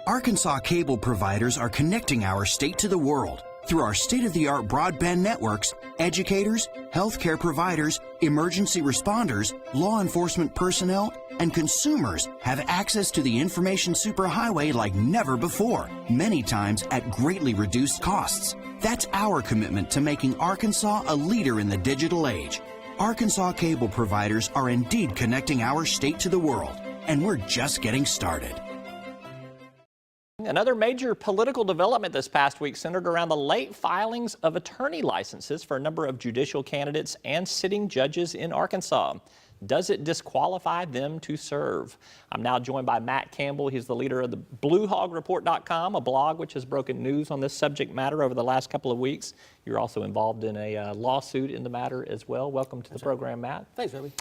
Arkansas cable providers are connecting our state to the world. Through our state-of-the-art broadband networks, educators, healthcare providers, emergency responders, law enforcement personnel, and consumers have access to the information superhighway like never before, many times at greatly reduced costs. That's our commitment to making Arkansas a leader in the digital age. Arkansas cable providers are indeed connecting our state to the world, and we're just getting started. Another major political development this past week centered around the late filings of attorney licenses for a number of judicial candidates and sitting judges in Arkansas. Does it disqualify them to serve? I'm now joined by Matt Campbell. He's the leader of the BlueHogReport.com, a blog which has broken news on this subject matter over the last couple of weeks. You're also involved in a lawsuit in the matter as well. Welcome to the program, Matt. Thanks, Robbie.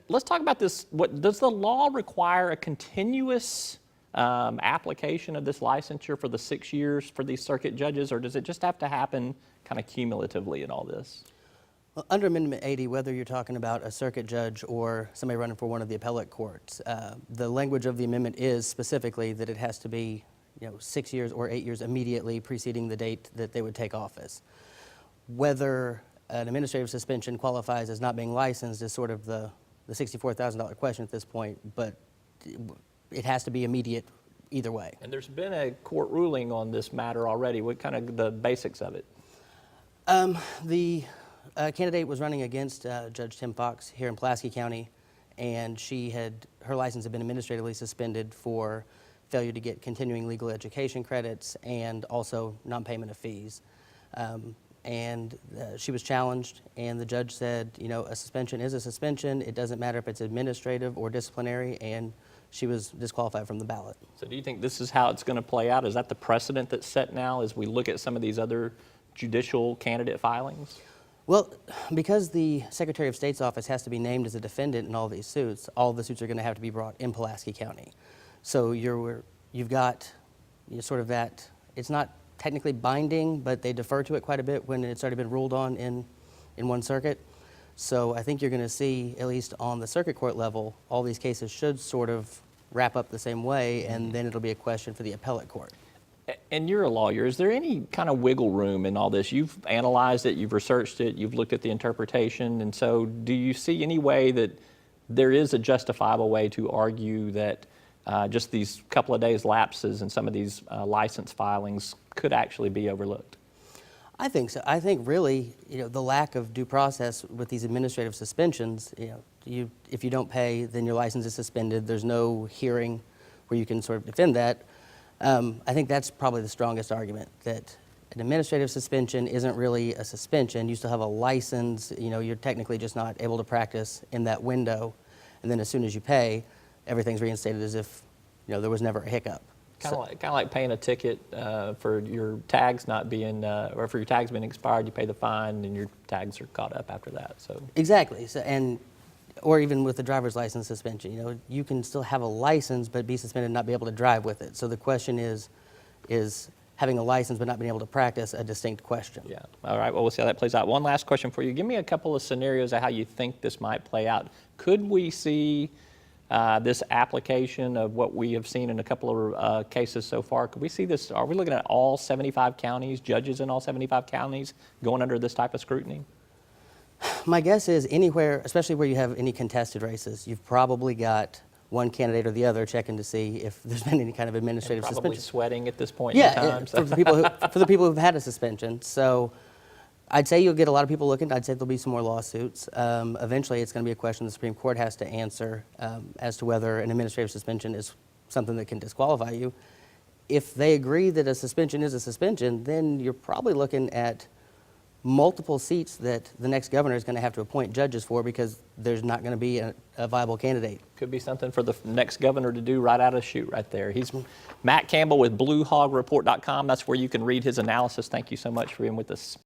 Let's talk about this. Does the law require a continuous application of this licensure for the 6 years for these circuit judges, or does it just have to happen kind of cumulatively in all this? Well, under Amendment 80, whether you're talking about a circuit judge or somebody running for one of the appellate courts, the language of the amendment is specifically that it has to be 6 years or 8 years immediately preceding the date that they would take office. Whether an administrative suspension qualifies as not being licensed is sort of the $64,000 question at this point, but it has to be immediate either way. And there's been a court ruling on this matter already. What kind of the basics of it? The candidate was running against Judge Tim Fox here in Pulaski County, and her license had been administratively suspended for failure to get continuing legal education credits and also non-payment of fees. She was challenged, and the judge said, a suspension is a suspension. It doesn't matter if it's administrative or disciplinary, and she was disqualified from the ballot. So do you think this is how it's going to play out? Is that the precedent that's set now as we look at some of these other judicial candidate filings? Well, because the Secretary of State's office has to be named as a defendant in all these suits, all the suits are going to have to be brought in Pulaski County. So you've got sort of that, it's not technically binding, but they defer to it quite a bit when it's already been ruled on in one circuit. So I think you're going to see, at least on the circuit court level, all these cases should sort of wrap up the same way, and then it'll be a question for the appellate court. And you're a lawyer. Is there any kind of wiggle room in all this? You've analyzed it, you've researched it, you've looked at the interpretation, and so do you see any way that there is a justifiable way to argue that just these couple of days lapses in some of these license filings could actually be overlooked? I think so. I think really, the lack of due process with these administrative suspensions, if you don't pay, then your license is suspended. There's no hearing where you can sort of defend that. I think that's probably the strongest argument, that an administrative suspension isn't really a suspension. You still have a license. You're technically just not able to practice in that window. And then as soon as you pay, everything's reinstated as if there was never a hiccup. Kind of like paying a ticket for your tags not being, or for your tags being expired, you pay the fine and your tags are caught up after that. So exactly. So, or even with the driver's license suspension, you can still have a license but be suspended and not be able to drive with it. So the question is having a license but not being able to practice a distinct question? Yeah. All right. Well, we'll see how that plays out. One last question for you. Give me a couple of scenarios of how you think this might play out. Could we see this application of what we have seen in a couple of cases so far? Could we see this? Are we looking at all 75 counties, judges in all 75 counties going under this type of scrutiny? My guess is anywhere, especially where you have any contested races, you've probably got one candidate or the other checking to see if there's been any kind of administrative suspension. Probably sweating at this point in time. So. For the people who've had a suspension. So I'd say you'll get a lot of people looking. I'd say there'll be some more lawsuits. Eventually, it's going to be a question the Supreme Court has to answer as to whether an administrative suspension is something that can disqualify you. If they agree that a suspension is a suspension, then you're probably looking at multiple seats that the next governor is going to have to appoint judges for, because there's not going to be a viable candidate. Could be something for the next governor to do right out of the chute right there. He's Matt Campbell with BlueHogReport.com. That's where you can read his analysis. Thank you so much for being with us.